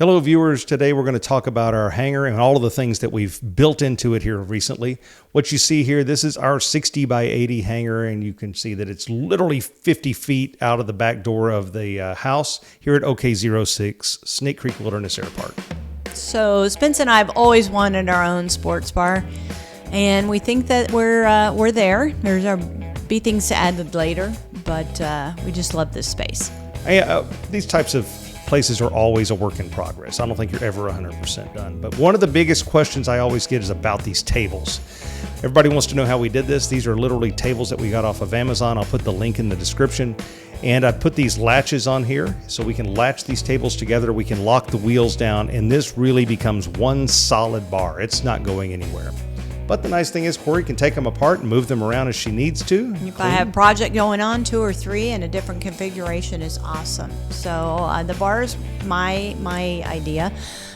Hello viewers, today we're going to talk about our hangar and all of the things that we've built into it here recently. What you see here, this is our 60 by 80 hangar, and you can see that it's literally 50 feet out of the back door of the house here at OK06 Snake Creek Wilderness Air Park. So Spence and I have always wanted our own sports bar, and we think that we're there. There's be things to add later, but we just love this space. These types of places are always a work in progress. I don't think you're ever 100% done. But one of the biggest questions I always get is about these tables. Everybody wants to know how we did this. These are literally tables that we got off of Amazon. I'll put the link in the description. And I put these latches on here so we can latch these tables together. We can lock the wheels down, and this really becomes one solid bar. It's not going anywhere. But the nice thing is Coryee can take them apart and move them around as she needs to. If I have a project going on, 2 or 3, and a different configuration is awesome. So the bar is my idea,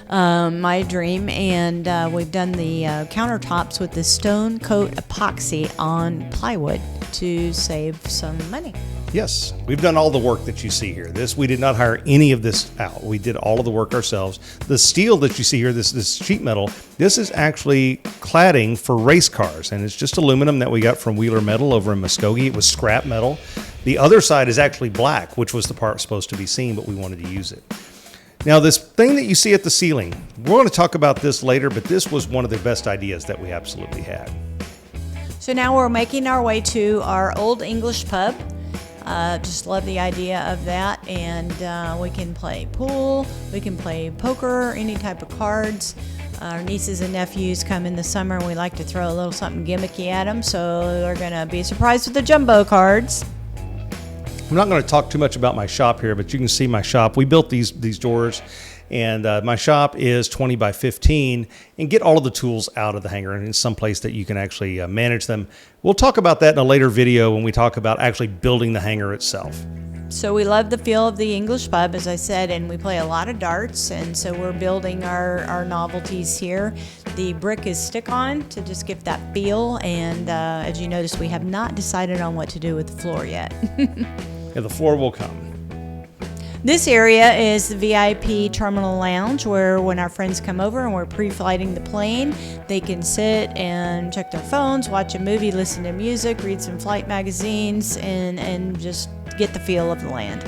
my dream, and we've done the countertops with the stone coat epoxy on plywood to save some money. Yes, we've done all the work that you see here. We did not hire any of this out. We did all of the work ourselves. The steel that you see here, this sheet metal, this is actually cladding for race cars, and it's just aluminum that we got from Wheeler Metal over in Muskogee. It was scrap metal. The other side is actually black, which was the part supposed to be seen, but we wanted to use it. Now, this thing that you see at the ceiling, we're going to talk about this later, but this was one of the best ideas that we absolutely had. So now we're making our way to our old English pub. Just love the idea of that, and we can play pool, we can play poker, any type of cards. Our nieces and nephews come in the summer, and we like to throw a little something gimmicky at them, so they're going to be surprised with the jumbo cards. I'm not going to talk too much about my shop here, but you can see my shop. We built these doors, and my shop is 20 by 15, and get all of the tools out of the hangar and in some place that you can actually manage them. We'll talk about that in a later video when we talk about actually building the hangar itself. So we love the feel of the English pub, as I said, and we play a lot of darts, and so we're building our novelties here. The brick is stick-on to just give that feel, and as you notice, we have not decided on what to do with the floor yet. Yeah, the floor will come. This area is the VIP terminal lounge, where when our friends come over and we're pre-flighting the plane, they can sit and check their phones, watch a movie, listen to music, read some flight magazines, and just get the feel of the land.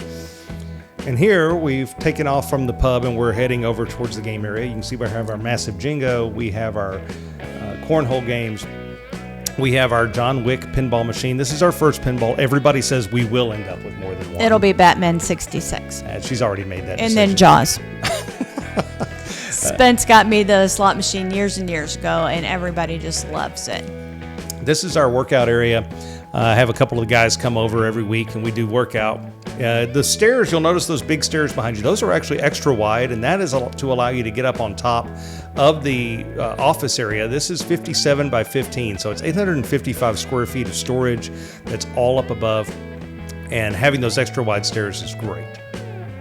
And here we've taken off from the pub and we're heading over towards the game area. You can see we have our massive Jingo, we have our cornhole games, we have our John Wick pinball machine. This is our first pinball. Everybody says we will end up with more than one. It'll be Batman 66. She's already made that and decision. Then Jaws. Spence got me the slot machine years and years ago, and everybody just loves it. This is our workout area. I have a couple of guys come over every week, and we do workout. The stairs, you'll notice those big stairs behind you. Those are actually extra wide, and that is to allow you to get up on top of the office area. This is 57 by 15, so it's 855 square feet of storage that's all up above, and having those extra wide stairs is great.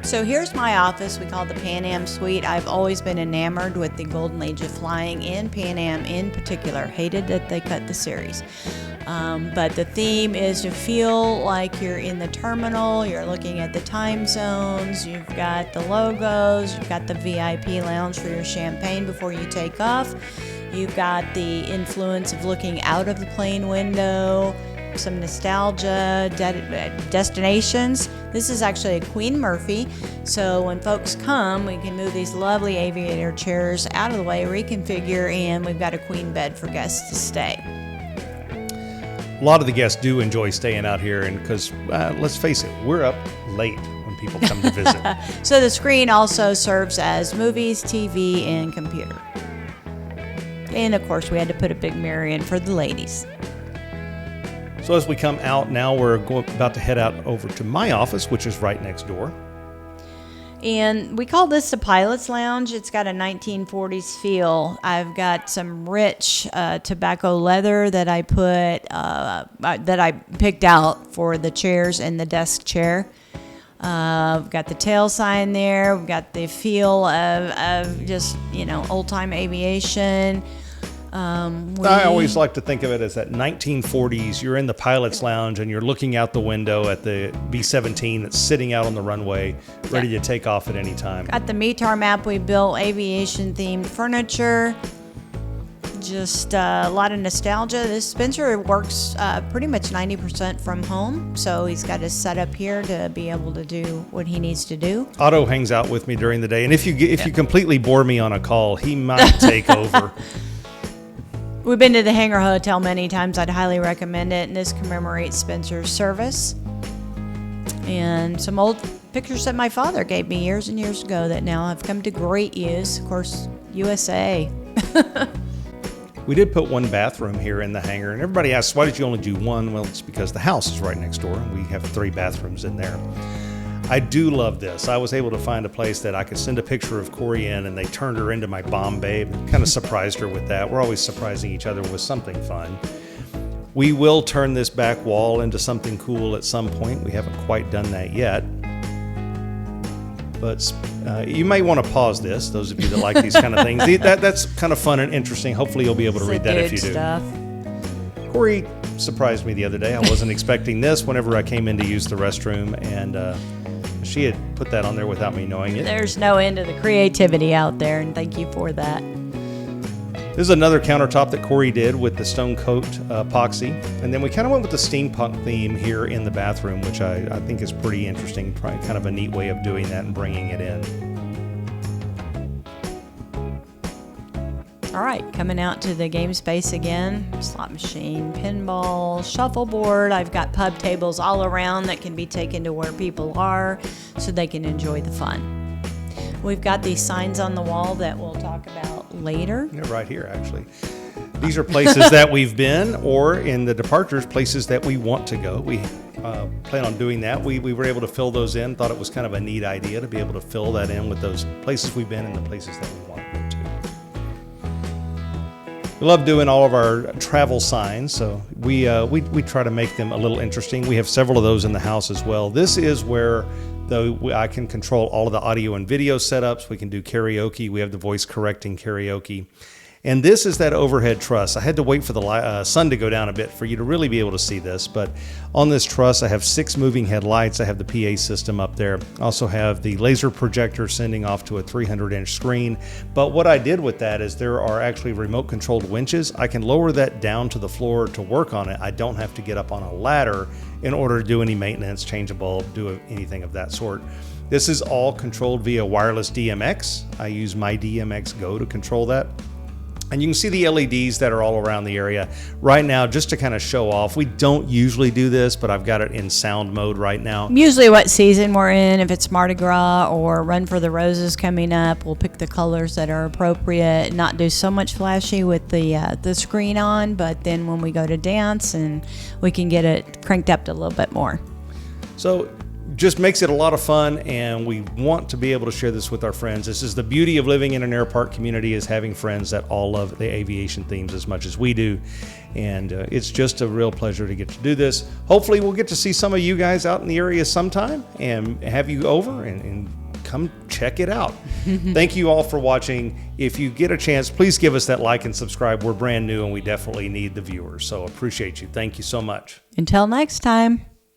So here's my office. We call it the Pan Am Suite. I've always been enamored with the golden age of flying, and Pan Am in particular. Hated that they cut the series. But the theme is to feel like you're in the terminal, you're looking at the time zones, you've got the logos, you've got the VIP lounge for your champagne before you take off, you've got the influence of looking out of the plane window, some nostalgia, destinations. This is actually a Queen Murphy, so when folks come, we can move these lovely aviator chairs out of the way, reconfigure, and we've got a queen bed for guests to stay. A lot of the guests do enjoy staying out here, and because let's face it, we're up late when people come to visit. So the screen also serves as movies, TV, and computer. And of course, we had to put a big mirror in for the ladies. So as we come out now, we're about to head out over to my office, which is right next door. And we call this the Pilot's Lounge. It's got a 1940s feel. I've got some rich tobacco leather that I picked out for the chairs and the desk chair. We've got the tail sign there. We've got the feel of just, old-time aviation. I always like to think of it as that 1940s, you're in the pilot's lounge and you're looking out the window at the B-17 that's sitting out on the runway, ready to take off at any time. Got the METAR map. We built aviation-themed furniture. Just a lot of nostalgia. This Spencer works pretty much 90% from home, so he's got his setup here to be able to do what he needs to do. Otto hangs out with me during the day, and if you completely bore me on a call, he might take over. We've been to the Hangar Hotel many times. I'd highly recommend it, and this commemorates Spencer's service. And some old pictures that my father gave me years and years ago that now have come to great use. Of course, USA. We did put one bathroom here in the hangar, and everybody asks, why did you only do one? Well, it's because the house is right next door, and we have 3 bathrooms in there. I do love this. I was able to find a place that I could send a picture of Coryee in, and they turned her into my bomb babe. Kind of surprised her with that. We're always surprising each other with something fun. We will turn this back wall into something cool at some point. We haven't quite done that yet. But you may want to pause this, those of you that like these kind of things. That's kind of fun and interesting. Hopefully you'll be able to read that if you do. Coryee surprised me the other day. I wasn't expecting this whenever I came in to use the restroom, and she had put that on there without me knowing it. There's no end to the creativity out there, and thank you for that. This is another countertop that Coryee did with the stone coat epoxy. And then we kind of went with the steampunk theme here in the bathroom, which I think is pretty interesting, kind of a neat way of doing that and bringing it in. All right, coming out to the game space again. Slot machine, pinball, shuffleboard. I've got pub tables all around that can be taken to where people are so they can enjoy the fun. We've got these signs on the wall that we'll talk about later. Yeah, right here, actually. These are places that we've been, or in the departures, places that we want to go. We plan on doing that. We were able to fill those in. Thought it was kind of a neat idea to be able to fill that in with those places we've been and the places that we want to go to. We love doing all of our travel signs, so we try to make them a little interesting. We have several of those in the house as well. This is where I can control all of the audio and video setups. We can do karaoke. We have the voice correcting karaoke. And this is that overhead truss. I had to wait for the sun to go down a bit for you to really be able to see this. But on this truss, I have 6 moving headlights. I have the PA system up there. I also have the laser projector sending off to a 300-inch screen. But what I did with that is there are actually remote-controlled winches. I can lower that down to the floor to work on it. I don't have to get up on a ladder in order to do any maintenance, change a bulb, do anything of that sort. This is all controlled via wireless DMX. I use my DMX Go to control that. And you can see the LEDs that are all around the area. Right now, just to kind of show off, we don't usually do this, but I've got it in sound mode right now. Usually what season we're in, if it's Mardi Gras or Run for the Roses coming up, we'll pick the colors that are appropriate, not do so much flashy with the screen on, but then when we go to dance, and we can get it cranked up to a little bit more. So just makes it a lot of fun, and we want to be able to share this with our friends. This is the beauty of living in an air park community, is having friends that all love the aviation themes as much as we do. And it's just a real pleasure to get to do this. Hopefully we'll get to see some of you guys out in the area sometime and have you over and come check it out. Thank you all for watching. If you get a chance, please give us that like and subscribe. We're brand new and we definitely need the viewers. So appreciate you. Thank you so much. Until next time.